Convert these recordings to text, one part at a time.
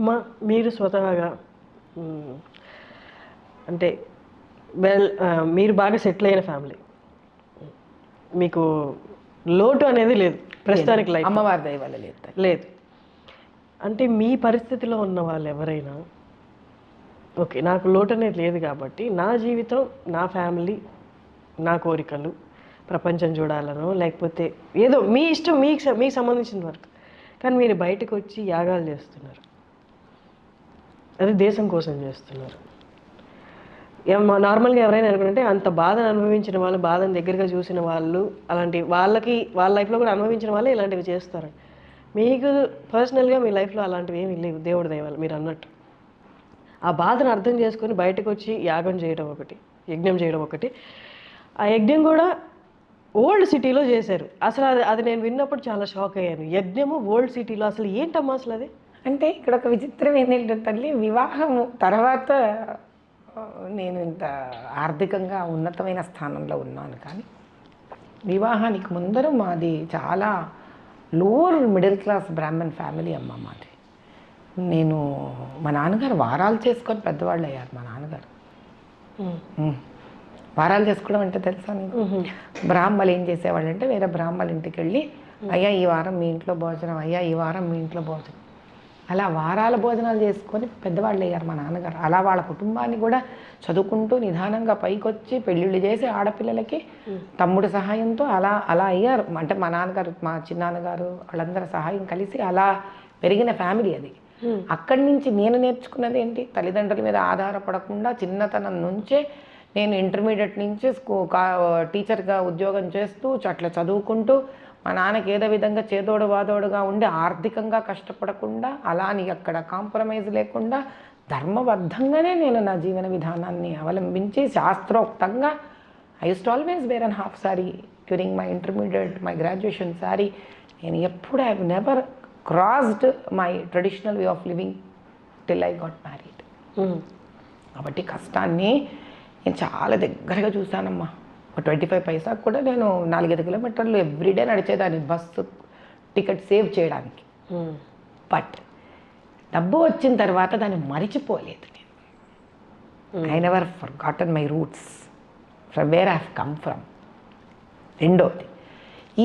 మా మీరు స్వతహాగా మ్, అంటే మీరు బాగా సెటిల్ అయిన ఫ్యామిలీ, మీకు లోటు అనేది లేదు ప్రస్తుతానికి లైఫ్ అమ్మవారి దయ వల్ల లేదు. లేదు. అంటే మీ పరిస్థితిలో ఉన్న వాళ్ళు ఎవరైనా ఓకే నాకు లోటు అనేది లేదు కాబట్టి నా జీవితం, నా ఫ్యామిలీ, నా కోరికలు ప్రపంచం చూడాలనో లేకపోతే ఏదో మీ ఇష్టం, మీకు సంబంధించిన వరకు, కానీ మీరు బయటకు వచ్చి యాగాలు చేస్తున్నారు, అది దేశం కోసం చేస్తున్నారు. నార్మల్గా ఎవరైనా అనుకుంటే అంత బాధను అనుభవించిన వాళ్ళు, బాధను దగ్గరగా చూసిన వాళ్ళు, అలాంటి వాళ్ళ లైఫ్లో కూడా అనుభవించిన వాళ్ళే ఇలాంటివి చేస్తారు. మీకు పర్సనల్గా మీ లైఫ్లో అలాంటివి ఏమీ లేవు, దేవుడి దయ వల్ల మీరు అన్నట్టు. ఆ బాధను అర్థం చేసుకొని బయటకు వచ్చి యాగం చేయడం ఒకటి, యజ్ఞం చేయడం ఒకటి. ఆ యజ్ఞం కూడా ఓల్డ్ సిటీలో చేశారు. అసలు అది నేను విన్నప్పుడు చాలా షాక్ అయ్యాను. యజ్ఞము ఓల్డ్ సిటీలో, అసలు ఏంటమ్మా అసలు అది? అంటే ఇక్కడ ఒక విచిత్రం ఏంటంటే తల్లి, వివాహము తర్వాత నేను ఇంత ఆర్థికంగా ఉన్నతమైన స్థానంలో ఉన్నాను, కానీ వివాహానికి ముందర మాది చాలా lower middle class Brahmin family అమ్మ మాది. నేను మా నాన్నగారు వారాలు చేసుకొని పెద్దవాళ్ళు అయ్యారు. మా నాన్నగారు వారాలు చేసుకోవడం అంటే తెలుసా నీకు? బ్రాహ్మలు ఏం చేసేవాళ్ళు అంటే వేరే బ్రాహ్మల ఇంటికి వెళ్ళి, అయ్యా ఈ వారం మీ ఇంట్లో భోజనం, అయ్యా ఈ వారం మీ ఇంట్లో భోజనం, అలా వారాల భోజనాలు చేసుకొని పెద్దవాళ్ళు అయ్యారు మా నాన్నగారు. అలా వాళ్ళ కుటుంబాన్ని కూడా చదువుకుంటూ నిదానంగా పైకొచ్చి పెళ్ళిళ్ళు చేసి ఆడపిల్లలకి తమ్ముడి సహాయంతో అలా అలా అయ్యారు. అంటే మా నాన్నగారు, మా చిన్నాన్నగారు వాళ్ళందరి సహాయం కలిసి అలా పెరిగిన ఫ్యామిలీ అది. అక్కడి నుంచి నేను నేర్చుకున్నది ఏంటి, తల్లిదండ్రుల మీద ఆధారపడకుండా చిన్నతనం నుంచే నేను ఇంటర్మీడియట్ నుంచి టీచర్గా ఉద్యోగం చేస్తూ అట్లా చదువుకుంటూ మా నాన్నకి ఏదో విధంగా చేదోడు వాదోడుగా ఉండి ఆర్థికంగా కష్టపడకుండా, అలాని అక్కడ కాంప్రమైజ్ లేకుండా ధర్మబద్ధంగానే నేను నా జీవన విధానాన్ని అవలంబించి శాస్త్రోక్తంగా I used always wear and half sari during my intermediate, my graduation sorry. నేను ఎప్పుడు I have never crossed my traditional way of living till I got married. కాబట్టి కష్టాన్ని నేను చాలా దగ్గరగా చూశానమ్మా. ఒక 25 పైసాకు కూడా నేను 4-5 కిలోమీటర్లు ఎవ్రీడే నడిచేదాన్ని బస్సు టికెట్ సేవ్ చేయడానికి. బట్ డబ్బు వచ్చిన తర్వాత దాన్ని మరిచిపోలేదు నేను. I never forgotten my roots from where I have come from. రెండోది,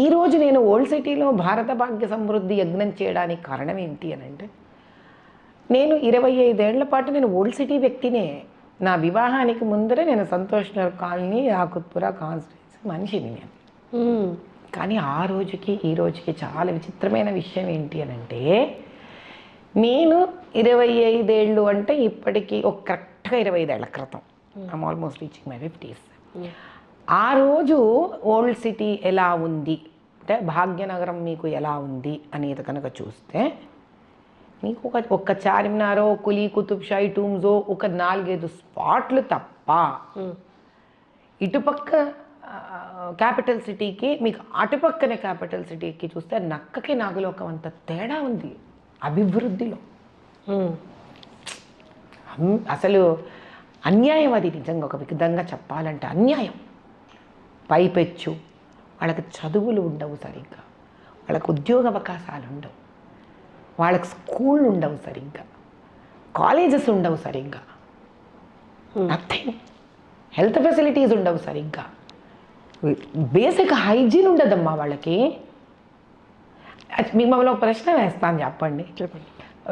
ఈరోజు నేను ఓల్డ్ సిటీలో భారత భాగ్య సమృద్ధి యజ్ఞం చేయడానికి కారణం ఏంటి అని అంటే, నేను 25 ఏళ్ల పాటు నేను ఓల్డ్ సిటీ వ్యక్తినే. నా వివాహానికి ముందరే నేను సంతోష్ నగర్ కాలనీ, ఆకుత్పుర కాన్స్టిట్యున్సీ మనిషిని నేను. కానీ ఆ రోజుకి ఈ రోజుకి చాలా విచిత్రమైన విషయం ఏంటి అని అంటే, నేను 25 ఏళ్ళు అంటే ఇప్పటికీ ఒక కరెక్ట్గా 25 ఏళ్ల క్రితం, I'm almost reaching my 50s. ఆ రోజు ఓల్డ్ సిటీ ఎలా ఉంది అంటే, భాగ్యనగరం మీకు ఎలా ఉంది అనేది కనుక చూస్తే, మీకు ఒక్క చార్మినారో, కులీ కుతుబ్షాహి టూమ్సో, ఒక 4-5 స్పాట్లు తప్ప ఇటుపక్క క్యాపిటల్ సిటీకి, మీకు అటుపక్కనే క్యాపిటల్ సిటీకి చూస్తే నక్కకి నాగులోకం అంత తేడా ఉంది అభివృద్ధిలో. అసలు అన్యాయం అది, నిజంగా ఒక విధంగా చెప్పాలంటే అన్యాయం. పైపెచ్చు వాళ్ళకి చదువులు ఉండవు సరిగ్గా, వాళ్ళకు ఉద్యోగ అవకాశాలు ఉండవు, వాళ్ళకి స్కూళ్ళు ఉండవు సరిగ్గా, కాలేజెస్ ఉండవు సరిగ్గా, నథింగ్, హెల్త్ ఫెసిలిటీస్ ఉండవు సరిగ్గా, బేసిక్ హైజీన్ ఉండదమ్మా వాళ్ళకి. మిమ్మల్ని ఒక ప్రశ్న వేస్తాను, చెప్పండి.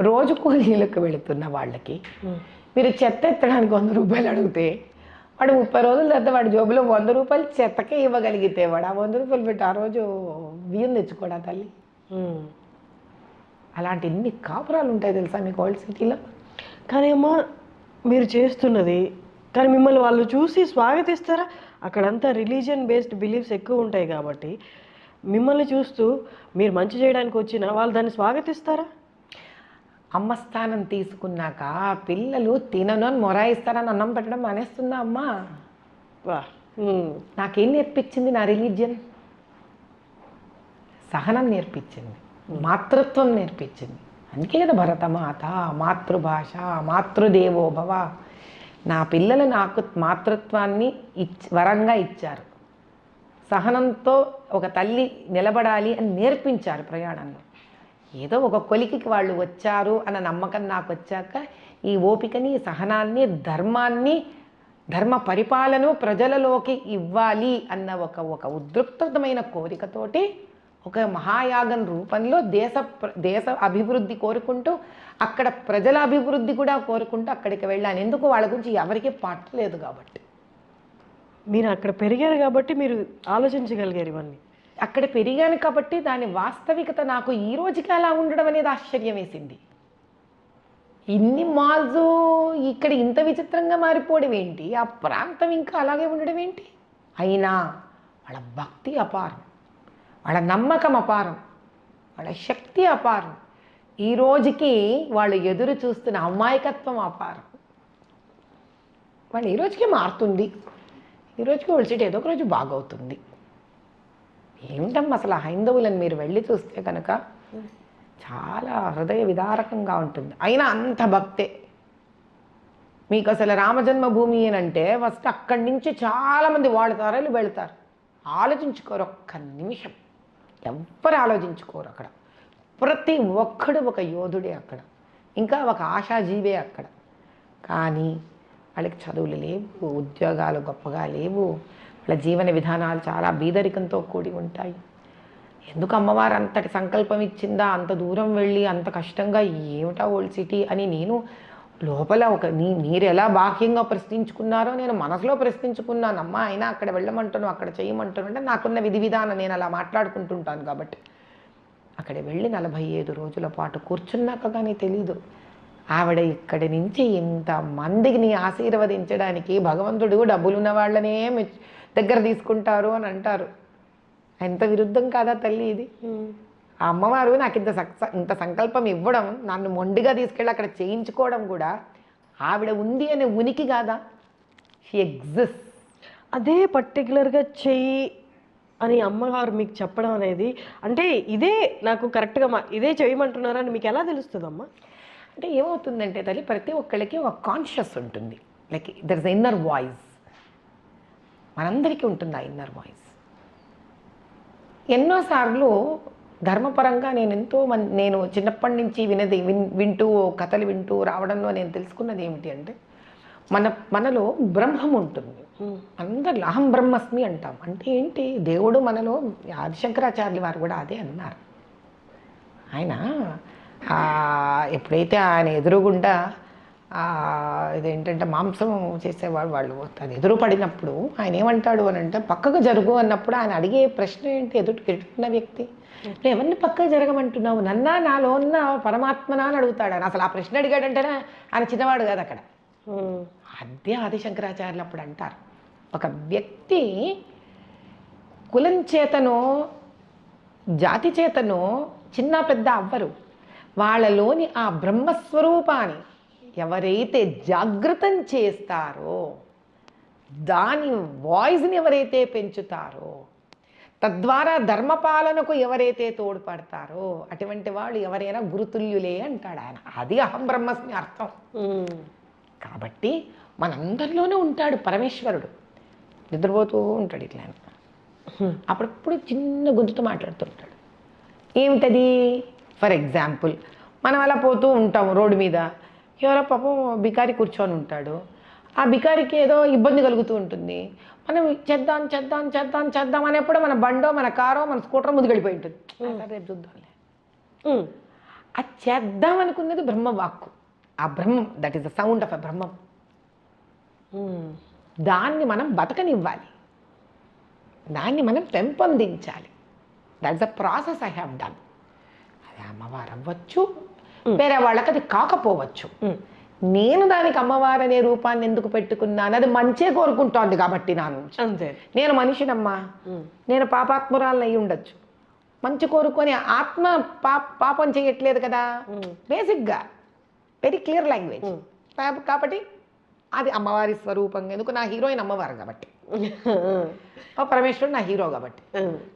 రోజు కూలీలకు వెళుతున్న వాళ్ళకి మీరు చెత్త ఎత్తడానికి 100 రూపాయలు అడిగితే, వాడు 30 రోజుల తర్వాత వాడి జోబులో 100 రూపాయలు చెత్తకే ఇవ్వగలిగితే, వాడు ఆ 100 రూపాయలు పెట్టి ఆ రోజు బియ్యం తెచ్చుకోడా తల్లి? అలాంటి ఎన్ని కాపురాలు ఉంటాయి తెలుసా మీకు ఓల్డ్ సిటీలో. కానీ అమ్మ మీరు చేస్తున్నది, కానీ మిమ్మల్ని వాళ్ళు చూసి స్వాగతిస్తారా? అక్కడంతా రిలీజియన్ బేస్డ్ బిలీఫ్స్ ఎక్కువ ఉంటాయి కాబట్టి మిమ్మల్ని చూస్తూ మీరు మంచి చేయడానికి వచ్చినా వాళ్ళు దాన్ని స్వాగతిస్తారా? అమ్మ స్థానం తీసుకున్నాక పిల్లలు తినను మొరాయిస్తారని అన్నం పెట్టడం మానేస్తుందా అమ్మ? వా, నాకేం నేర్పించింది నా రిలీజియన్? సహనం నేర్పించింది, మాతృత్వం నేర్పించింది. అందుకే కదా భరతమాత, మాతృభాష, మాతృదేవో భవ. నా పిల్లలు నాకు మాతృత్వాన్ని వరంగా ఇచ్చారు, సహనంతో ఒక తల్లి నిలబడాలి అని నేర్పించారు ప్రయాణంలో. ఏదో ఒక కొలికి వాళ్ళు వచ్చారు అన్న నమ్మకం నాకు వచ్చాక ఈ ఓపికని, సహనాన్ని, ధర్మాన్ని, ధర్మ పరిపాలన ప్రజలలోకి ఇవ్వాలి అన్న ఒక ఉద్రిక్తమైన కోరికతోటి ఒక మహాయాగం రూపంలో దేశ అభివృద్ధి కోరుకుంటూ, అక్కడ ప్రజల అభివృద్ధి కూడా కోరుకుంటూ అక్కడికి వెళ్ళాను. ఎందుకు? వాళ్ళ గురించి ఎవరికీ పట్టలేదు కాబట్టి. మీరు అక్కడ పెరిగారు కాబట్టి మీరు ఆలోచించగలిగారు ఇవన్నీ. అక్కడ పెరిగాను కాబట్టి దాని వాస్తవికత నాకు ఈ రోజుకి అలా ఉండడం అనేది ఆశ్చర్యం వేసింది. ఇన్ని మాల్స్ ఇక్కడ ఇంత విచిత్రంగా మారిపోవడం ఏంటి, ఆ ప్రాంతం ఇంకా అలాగే ఉండడం ఏంటి? అయినా వాళ్ళ భక్తి అపారం, వాళ్ళ నమ్మకం అపారం, వాళ్ళ శక్తి అపారం. ఈ రోజుకి వాళ్ళు ఎదురు చూస్తున్న అమాయకత్వం అపారం. వాళ్ళు ఈ రోజుకి మారుతుంది, ఈ రోజుకి ఒలిచిటి ఏదో ఒక రోజు బాగవుతుంది. ఏమిటమ్మా అసలు హైందవులను మీరు వెళ్ళి చూస్తే కనుక చాలా హృదయ విదారకంగా ఉంటుంది. అయినా అంత భక్తే. మీకు అసలు రామజన్మభూమి అంటే ఫస్ట్ అక్కడి నుంచి చాలామంది వాళ్ళ తరలి వెళ్తారు. ఆలోచించుకోరు ఒక్క నిమిషం, ఎవ్వరు ఆలోచించుకోరు. అక్కడ ప్రతి ఒక్కడు ఒక యోధుడే అక్కడ, ఇంకా ఒక ఆశాజీవే అక్కడ. కానీ వాళ్ళకి చదువులు లేవు, ఉద్యోగాలు గొప్పగా లేవు, వాళ్ళ జీవన విధానాలు చాలా బీదరికంతో కూడి ఉంటాయి. ఎందుకు అమ్మవారు అంతటి సంకల్పం ఇచ్చిందా అంత దూరం వెళ్ళి అంత కష్టంగా? ఏమిటా ఓల్డ్ సిటీ అని నేను లోపల మీరు ఎలా బాహ్యంగా ప్రశ్నించుకున్నారో నేను మనసులో ప్రశ్నించుకున్నానమ్మా. అయినా అక్కడ వెళ్ళమంటాను, అక్కడ చేయమంటాను అంటే నాకున్న విధి విధానం నేను అలా మాట్లాడుకుంటుంటాను కాబట్టి. అక్కడ వెళ్ళి 45 రోజుల పాటు కూర్చున్నాక కానీ తెలీదు ఆవిడ ఇక్కడి నుంచి ఇంతమందిని ఆశీర్వదించడానికి ఇంతమందికి డబ్బులున్న వాళ్ళనే దగ్గర తీసుకుంటారు అని అంటారు. ఎంత విరుద్ధం కాదా తల్లి ఇది? ఆ అమ్మవారు నాకు ఇంత సంకల్పం ఇవ్వడం, నన్ను మొండిగా తీసుకెళ్ళి అక్కడ చేయించుకోవడం కూడా ఆవిడ ఉంది అనే ఉనికి కాదా? She exist. అదే పర్టికులర్గా చెయ్యి అని అమ్మగారు మీకు చెప్పడం అనేది, అంటే ఇదే నాకు కరెక్ట్గా ఇదే చేయమంటున్నారని మీకు ఎలా తెలుస్తుందమ్మా? అంటే ఏమవుతుందంటే తల్లి, ప్రతి ఒక్కళ్ళకి ఒక కాన్షియస్ ఉంటుంది. Like there is inner voice. మనందరికీ ఉంటుంది ఆ ఇన్నర్ వాయిస్. ఎన్నోసార్లు ధర్మపరంగా నేను చిన్నప్పటి నుంచి వింటూ కథలు వింటూ రావడంలో నేను తెలుసుకున్నది ఏమిటి అంటే, మనలో బ్రహ్మం ఉంటుంది. అందరిలో అహం బ్రహ్మస్మి అంటాం. అంటే ఏంటి? దేవుడు మనలో, ఆదిశంకరాచార్యులు వారు కూడా అదే అన్నారు. ఆయన ఎప్పుడైతే ఆయన ఎదురుగుండా ఇదేంటంటే మాంసం చేసేవాళ్ళు వాళ్ళు అది ఎదురు పడినప్పుడు ఆయన ఏమంటాడు అని అంటే, పక్కకు జరుగు అన్నప్పుడు ఆయన అడిగే ప్రశ్న ఏంటి? ఎదుటిన్న వ్యక్తి, నువ్వు ఎవరిని పక్కకు జరగమంటున్నావు? నన్నా నాలో ఉన్న పరమాత్మనా అని అడుగుతాడు ఆయన. అసలు ఆ ప్రశ్న అడిగాడంటేనే ఆయన చిన్నవాడు కాదు అక్కడ. అదే ఆదిశంకరాచార్యులు అప్పుడు అంటారు, ఒక వ్యక్తి కులం చేతనో జాతి చేతనో చిన్న పెద్ద అవ్వరు. వాళ్ళలోని ఆ బ్రహ్మస్వరూపాన్ని ఎవరైతే జాగృతం చేస్తారో, దాని వాయిస్ని ఎవరైతే పెంచుతారో, తద్వారా ధర్మపాలనకు ఎవరైతే తోడ్పడతారో అటువంటి వాళ్ళు ఎవరైనా గురుతుల్యులే అంటాడు ఆయన. అది అహం బ్రహ్మస్మి అర్థం. కాబట్టి మనందరిలోనే ఉంటాడు పరమేశ్వరుడు. నిద్రపోతూ ఉంటాడు ఇట్లా, అప్పుడప్పుడు చిన్న గొంతుతో మాట్లాడుతుంటాడు. ఏమిటది? ఫర్ ఎగ్జాంపుల్, మనం అలా పోతూ ఉంటాం రోడ్డు మీద, ఎవరో పాపం బికారి కూర్చొని ఉంటాడు. ఆ బికారికి ఏదో ఇబ్బంది కలుగుతూ ఉంటుంది. మనం చేద్దాం చేద్దాం చేద్దాం చేద్దాం అనేప్పుడు మన బండో మన కారో మన స్కూటర్ ముందుకు వెళ్ళిపోయి ఉంటుంది. రేపు చూద్దాంలే. ఆ చేద్దాం అనుకున్నది బ్రహ్మవాక్కు. ఆ బ్రహ్మం, that is the sound of a Brahmam. దాన్ని మనం బతకనివ్వాలి, దాన్ని మనం పెంపొందించాలి. That's the process I have done. అది అమ్మవారు అవ్వచ్చు, వేరే వాళ్ళకి అది కాకపోవచ్చు. నేను దానికి అమ్మవారు అనే రూపాన్ని ఎందుకు పెట్టుకున్నాను? అది మంచే కోరుకుంటోంది కాబట్టి అంతే. నేను మనిషినమ్మా, నేను పాపాత్మురాలను అయి ఉండొచ్చు. మంచి కోరుకొని ఆత్మ పాపం చేయట్లేదు కదా, బేసిక్గా వెరీ క్లియర్ లాంగ్వేజ్. కాబట్టి అది అమ్మవారి స్వరూపంగా. ఎందుకు? నా హీరోయిన్ అమ్మవారు కాబట్టి, పరమేశ్వరుడు నా హీరో కాబట్టి.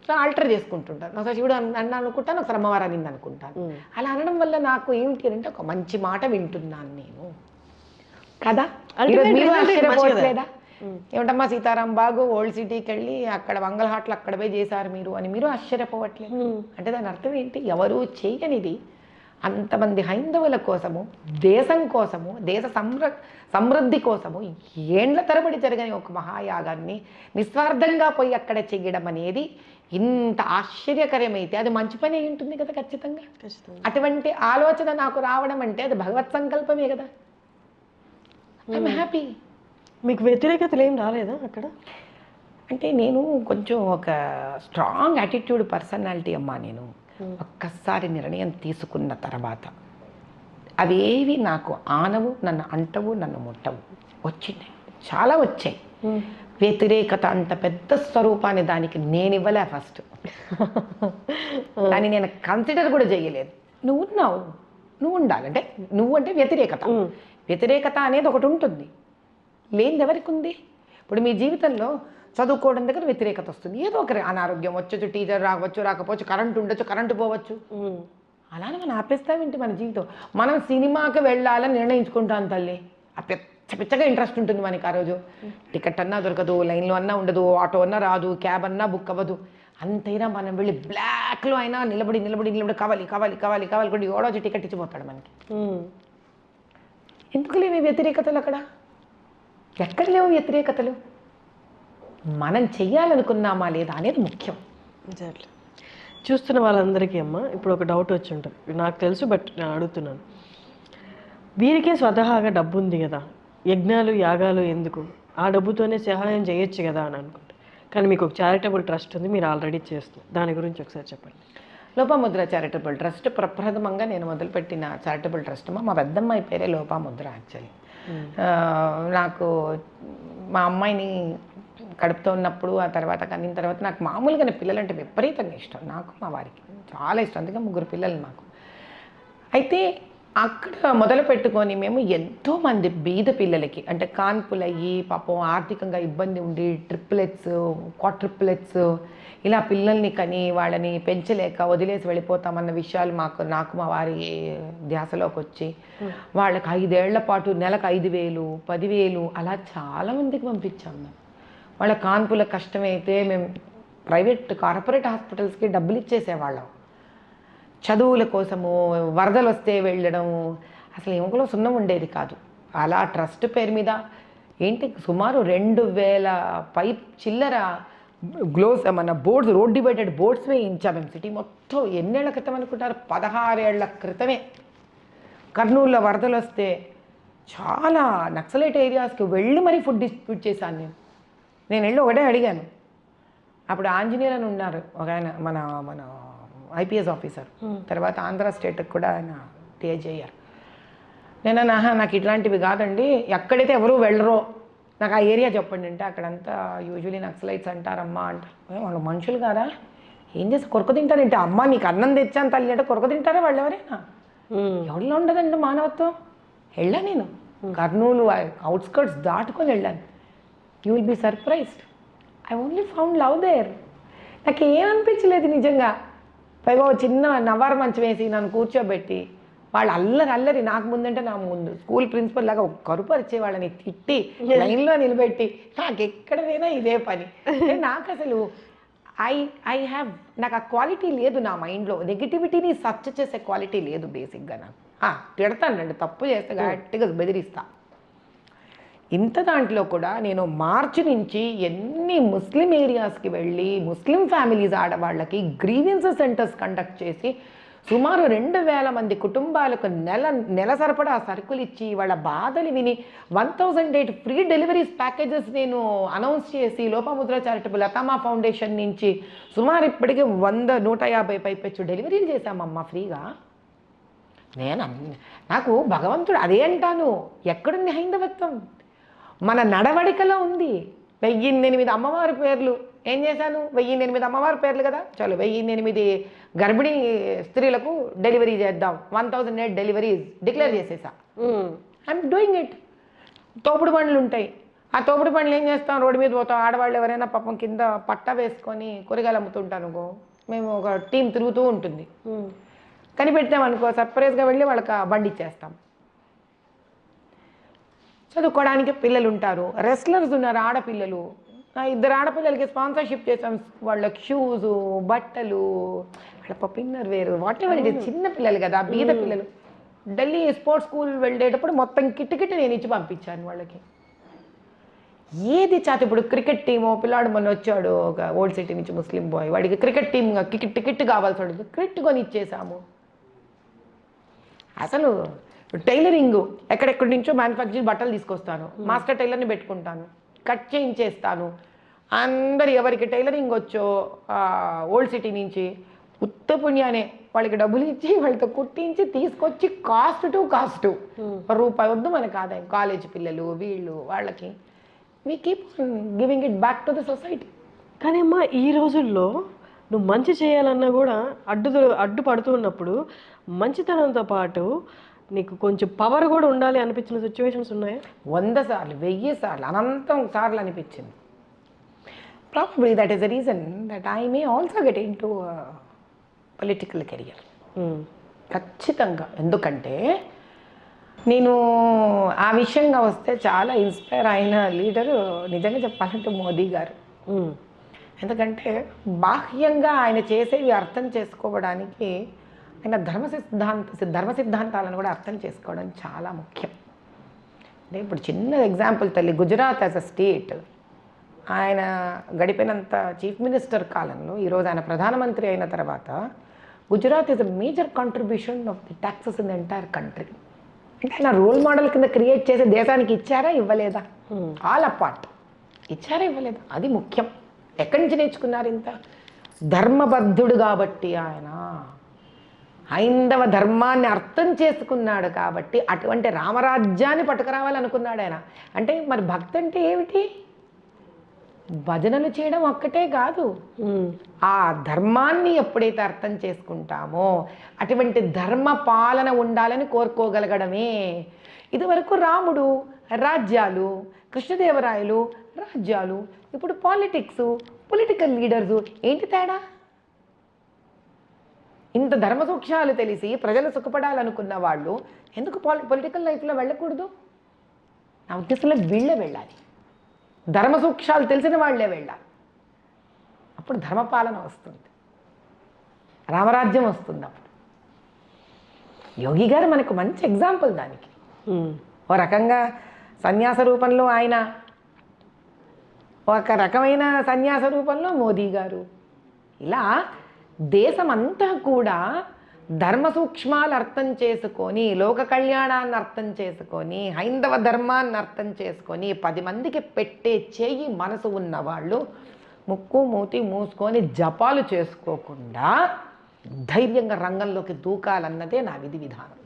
సో ఆల్టర్ చేసుకుంటుంటాను. ఒకసారి శివుడు అన్నా అనుకుంటాను, ఒకసారి అమ్మవారు అనింది అనుకుంటాను. అలా అనడం వల్ల నాకు ఏమిటి అంటే, ఒక మంచి మాట వింటున్నాను నేను కదా. ఆశ్చర్యపోవట్లేదా? ఏమిటమ్మా సీతారాం బాగు ఓల్డ్ సిటీకి వెళ్ళి అక్కడ మంగళహాట్లు అక్కడ పోయి చేశారు మీరు అని మీరు ఆశ్చర్యపోవట్లేదు. అంటే దాని అర్థం ఏంటి? ఎవరు చేయనిది అంతమంది హైందవుల కోసము, దేశం కోసము, దేశ సమృద్ధి కోసము ఏండ్ల తరబడి జరగని ఒక మహాయాగాన్ని నిస్వార్థంగా పోయి అక్కడ చెయ్యడం అనేది ఇంత ఆశ్చర్యకరమైతే అది మంచి పని అయి ఉంటుంది కదా ఖచ్చితంగా. అటువంటి ఆలోచన నాకు రావడం అంటే అది భగవత్ సంకల్పమే కదా. I'm happy. మీకు వ్యతిరేకతలు ఏం రాలేదా అక్కడ? అంటే నేను కొంచెం ఒక స్ట్రాంగ్ యాటిట్యూడ్ పర్సనాలిటీ అమ్మా. నేను ఒక్కసారి నిర్ణయం తీసుకున్న తర్వాత అవేవి నాకు ఆనవు, నన్ను అంటవు, నన్ను ముట్టవు. వచ్చినాయి, చాలా వచ్చాయి. వ్యతిరేకత అంత పెద్ద స్వరూపాన్ని దానికి నేను ఇవ్వలే. ఫస్ట్ దాన్ని నేను కన్సిడర్ కూడా చేయలేదు. నువ్వు ఉన్నావు, నువ్వు ఉండాలంటే నువ్వు అంటే వ్యతిరేకత. వ్యతిరేకత అనేది ఒకటి ఉంటుంది, లేనిది ఎవరికి ఉంది? ఇప్పుడు మీ జీవితంలో చదువుకోవడం దగ్గర వ్యతిరేకత వస్తుంది. ఏదో ఒక అనారోగ్యం వచ్చొచ్చు, టీచర్ రావచ్చు, రాకపోవచ్చు, కరెంటు ఉండొచ్చు, కరెంటు పోవచ్చు. అలానే మనం ఆపేస్తామేంటి మన జీవితం? మనం సినిమాకి వెళ్ళాలని నిర్ణయించుకుంటాం తల్లి. ఆ పిచ్చగా ఇంట్రెస్ట్ ఉంటుంది మనకి. ఆ రోజు టికెట్ అన్నా దొరకదు, లైన్లో అన్నా ఉండదు, ఆటో అన్నా రాదు, క్యాబ్ అన్నా బుక్ అవ్వదు. అంతైనా మనం వెళ్ళి బ్లాక్లో అయినా నిలబడి నిలబడి నిలబడి కావాలి కావాలి కావాలి కావాలి కూడా ఎవడో టికెట్ ఇచ్చిపోతాడు మనకి. ఎందుకు లేవు వ్యతిరేకతలు అక్కడ? ఎక్కడ లేవు వ్యతిరేకతలు? మనం చెయ్యాలనుకున్నామా లేదా అనేది ముఖ్యం. ఎగ్జాక్ట్లీ. చూస్తున్న వాళ్ళందరికీ అమ్మ ఇప్పుడు ఒక డౌట్ వచ్చి ఉంటుంది, నాకు తెలుసు బట్ నేను అడుగుతున్నాను. వీరికే స్వతహాగా డబ్బు ఉంది కదా, యజ్ఞాలు యాగాలు ఎందుకు? ఆ డబ్బుతోనే సహాయం చేయొచ్చు కదా అని అనుకుంటా. కానీ మీకు ఒక చారిటబుల్ ట్రస్ట్ ఉంది, మీరు ఆల్రెడీ చేస్తున్నారు. దాని గురించి ఒకసారి చెప్పండి. లోపాముద్ర చారిటబుల్ ట్రస్ట్ ప్రప్రథమంగా నేను మొదలుపెట్టిన చారిటబుల్ ట్రస్ట్. మా పెద్దమ్మాయి పేరే లోపాముద్ర. యాక్చువల్లీ నాకు మా అమ్మాయిని కడుపుతో ఉన్నప్పుడు, ఆ తర్వాత కనిన తర్వాత నాకు మామూలుగానే పిల్లలంటే విపరీతంగా ఇష్టం. నాకు మా వారికి చాలా ఇష్టం. అందుకే 3 పిల్లలు మాకు. అయితే అక్కడ మొదలు పెట్టుకొని మేము ఎంతోమంది బీద పిల్లలకి అంటే కాన్పులయ్యి పాపం ఆర్థికంగా ఇబ్బంది ఉండి ట్రిప్లెట్స్, క్వాడ్రిప్లెట్స్ ఇలా పిల్లల్ని కని వాళ్ళని పెంచలేక వదిలేసి వెళ్ళిపోతామన్న విషయాలు నాకు మా వారి ధ్యాసలోకి వచ్చి వాళ్ళకి 5 ఏళ్ల పాటు నెలకు 5,000, 10,000 అలా చాలామందికి పంపించాం. మేము వాళ్ళ కాన్పుల కష్టమైతే మేము కార్పొరేట్ హాస్పిటల్స్కి డబ్బులు ఇచ్చేసేవాళ్ళం. చదువుల కోసము వరదలు వస్తే వెళ్ళడము, అసలు ఎముకలో సున్నం ఉండేది కాదు. అలా ట్రస్ట్ పేరు మీద ఏంటి సుమారు 2,000 పైప్ చిల్లర గ్లోవ్స్ మన బోర్డ్స్, రోడ్ డివైడెడ్ బోర్డ్స్ వేయించాం మేము సిటీ మొత్తం. ఎన్నేళ్ల క్రితం అనుకుంటారు? 16 ఏళ్ల క్రితమే. కర్నూలులో వరదలు వస్తే చాలా నక్సలైట్ ఏరియాస్కి వెళ్ళి మరీ ఫుడ్ డిస్ట్రిబ్యూట్ చేశాను నేను వెళ్ళి ఒకటే అడిగాను. అప్పుడు ఆంజనేయులని ఉన్నారు ఒక ఆయన, మన మన ఐపీఎస్ ఆఫీసర్, తర్వాత ఆంధ్ర స్టేట్కి కూడా ఆయన టీఏజ్ అయ్యారు. నేను నాకు ఇట్లాంటివి కాదండి, ఎక్కడైతే ఎవరు వెళ్ళరో నాకు ఆ ఏరియా చెప్పండి అంటే అక్కడంతా యూజువలీ నక్సలైట్స్ అంటారమ్మా అంటారు. వాళ్ళు మనుషులు కాదా? ఏం చేసి కొరకు తింటారంటే అమ్మ నీకు అన్నం తెచ్చాను తల్లి అంటే కొరకు తింటారా వాళ్ళు? ఎవరైనా ఎవరిలో ఉండదండి మానవత్వం. వెళ్ళా నేను కర్నూలు అవుట్స్కర్ట్స్ దాటుకొని వెళ్ళాను. You will be surprised. I only found love there. నాకు ఏమనిపించలేదు నిజంగా. పైగా చిన్న నవ్వారు మంచం వేసి నన్ను కూర్చోబెట్టి వాళ్ళు అల్లరి నాకు ముందంటే నా ముందు స్కూల్ ప్రిన్సిపల్ లాగా కరుపరిచే వాళ్ళని తిట్టి లైన్లో నిలబెట్టి నాకు ఎక్కడైనా ఇదే పని. నాకు అసలు నాకు ఆ క్వాలిటీ లేదు నా మైండ్లో. నెగిటివిటీని సర్చ్ చేసే క్వాలిటీ లేదు బేసిక్గా నాకు. తిడతానండి, తప్పు చేస్తే గట్టిగా బెదిరిస్తా. ఇంత దాంట్లో కూడా నేను మార్చి నుంచి ఎన్ని ముస్లిం ఏరియాస్కి వెళ్ళి ముస్లిం ఫ్యామిలీస్ ఆడవాళ్ళకి గ్రీవెన్సెస్ సెంటర్స్ కండక్ట్ చేసి సుమారు 2,000 మంది కుటుంబాలకు నెల సరిపడా సరుకులు ఇచ్చి వాళ్ళ బాధలు విని 1,008 ఫ్రీ డెలివరీస్ ప్యాకేజెస్ నేను అనౌన్స్ చేసి లోపాముద్ర చారిటబుల్ లతామా ఫౌండేషన్ నుంచి సుమారు ఇప్పటికీ 100-150 పైపెచ్చు డెలివరీలు చేశామమ్మా ఫ్రీగా. నాకు భగవంతుడు అదే అంటాను, ఎక్కడుంది హైందవత్వం? మన నడవడికలో ఉంది. 1008 అమ్మవారి పేర్లు ఏం చేశాను? 1008 అమ్మవారి పేర్లు కదా, చాలు 1008 గర్భిణీ స్త్రీలకు డెలివరీ చేద్దాం. 1,008 డెలివరీస్ డిక్లేర్ చేసేసా. I'm doing it. తోపుడు బండ్లు ఉంటాయి, ఆ తోపుడు బండ్లు ఏం చేస్తాం? రోడ్డు మీద పోతాం. ఆడవాళ్ళు ఎవరైనా పాపం కింద పట్టా వేసుకొని కూరగాయలు అమ్ముతుంటాను, మేము ఒక టీం తిరుగుతూ ఉంటుంది. కనిపెట్టామనుకో సర్ప్రైజ్గా వెళ్ళి వాళ్ళకి బండి ఇచ్చేస్తాం. చదువుకోవడానికి పిల్లలు ఉంటారు, రెస్లర్స్ ఉన్నారు ఆడపిల్లలు. 2 ఆడపిల్లలకి స్పాన్సర్షిప్ చేసాం, వాళ్ళకి షూస్, బట్టలు, వాళ్ళ పప్పిన్నర్ వేరు, వాట్ ఎవర్ ఇట్, చిన్న పిల్లలు కదా, బీద పిల్లలు. ఢిల్లీ స్పోర్ట్స్ స్కూల్ వెళ్ళేటప్పుడు మొత్తం కిట్ నేను ఇచ్చి పంపించాను వాళ్ళకి. ఏది చాత ఇప్పుడు క్రికెట్ టీము, పిల్లాడు మొన్న వచ్చాడు ఒక ఓల్డ్ సిటీ నుంచి ముస్లిం బాయ్, వాడికి క్రికెట్ టీమ్ కిట్ కావాల్సి వాడికి కిట్ కొని ఇచ్చేసాము. అసలు టైలరింగ్ ఎక్కడెక్కడి నుంచో మ్యానుఫ్యాక్చరింగ్ బట్టలు తీసుకొస్తాను, మాస్టర్ టైలర్ని పెట్టుకుంటాను, కట్ చేయించేస్తాను. అందరు ఎవరికి టైలరింగ్ వచ్చో ఓల్డ్ సిటీ నుంచి ఉత్త పుణ్యానే వాళ్ళకి డబ్బులు ఇచ్చి వాళ్ళతో కుట్టించి తీసుకొచ్చి కాస్ట్ టు కాస్ట్ రూపాయి వద్దు మనకు ఆదాయం. కాలేజ్ పిల్లలు వీళ్ళు వాళ్ళకి we keep giving it back to the society. కానీ అమ్మా ఈ రోజుల్లో నువ్వు మంచి చేయాలన్నా కూడా అడ్డుపడుతూ ఉన్నప్పుడు మంచితనంతో పాటు నీకు కొంచెం పవర్ కూడా ఉండాలి అనిపించిన సిచ్యువేషన్స్ ఉన్నాయా? 100 సార్లు 1000 సార్లు అనంతం సార్లు అనిపించింది. Probably that is the reason that I may also get in to political career. ఖచ్చితంగా. ఎందుకంటే నేను ఆ విషయంగా వస్తే చాలా ఇన్స్పైర్ అయిన లీడరు నిజంగా చెప్పాలంటే మోదీ గారు. ఎందుకంటే బాహ్యంగా ఆయన చేసేవి అర్థం చేసుకోవడానికి ఆయన ధర్మ సిద్ధాంతాలను కూడా అర్థం చేసుకోవడం చాలా ముఖ్యం. అంటే ఇప్పుడు చిన్న ఎగ్జాంపుల్ తల్లి, గుజరాత్ యాజ్ అ స్టేట్ ఆయన గడిపినంత చీఫ్ మినిస్టర్ కాలంలో ఈరోజు ఆయన ప్రధానమంత్రి అయిన తర్వాత Gujarat is a major contribution of the taxes in the entire country. అంటే ఆయన రోల్ మోడల్ కింద క్రియేట్ చేసి దేశానికి ఇచ్చారా ఇవ్వలేదా? ఆల్ అపార్ట్ ఇచ్చారా ఇవ్వలేదా? అది ముఖ్యం. ఎక్కడి నుంచి నేర్చుకున్నారు ఇంత? ధర్మబద్ధుడు కాబట్టి ఆయన హైందవ ధర్మాన్ని అర్థం చేసుకున్నాడు కాబట్టి అటువంటి రామరాజ్యాన్ని పట్టుకురావాలనుకున్నాడు ఆయన. అంటే మరి భక్తి అంటే ఏమిటి? భజనలు చేయడం ఒక్కటే కాదు, ఆ ధర్మాన్ని ఎప్పుడైతే అర్థం చేసుకుంటామో అటువంటి ధర్మ పాలన ఉండాలని కోరుకోగలగడమే. ఇదివరకు రాముడు రాజ్యాలు, కృష్ణదేవరాయలు రాజ్యాలు, ఇప్పుడు పాలిటిక్స్, పొలిటికల్ లీడర్సు. ఏంటి తేడా? ఇంత ధర్మ సూక్ష్మాలు తెలిసి ప్రజలు సుఖపడాలనుకున్న వాళ్ళు ఎందుకు పొలిటికల్ లైఫ్లో వెళ్ళకూడదు? నా ఉద్దేశంలో వీళ్ళే వెళ్ళాలి, ధర్మ సూక్ష్మాలు తెలిసిన వాళ్ళే వెళ్ళాలి. అప్పుడు ధర్మపాలన వస్తుంది, రామరాజ్యం వస్తుంది. అప్పుడు యోగి గారు మనకు మంచి ఎగ్జాంపుల్ దానికి. ఓ రకంగా సన్యాస రూపంలో ఆయన, ఒక రకమైన సన్యాస రూపంలో మోదీ గారు. ఇలా దేశమంతా కూడా ధర్మ సూక్ష్మాలు అర్థం చేసుకొని, లోక కళ్యాణాన్ని అర్థం చేసుకొని, హైందవ ధర్మాన్ని అర్థం చేసుకొని 10 మందికి పెట్టే చేయి మనసు ఉన్నవాళ్ళు ముక్కు మూతి మూసుకొని జపాలు చేసుకోకుండా ధైర్యంగా రంగంలోకి దూకాలన్నదే నా విధి విధానం.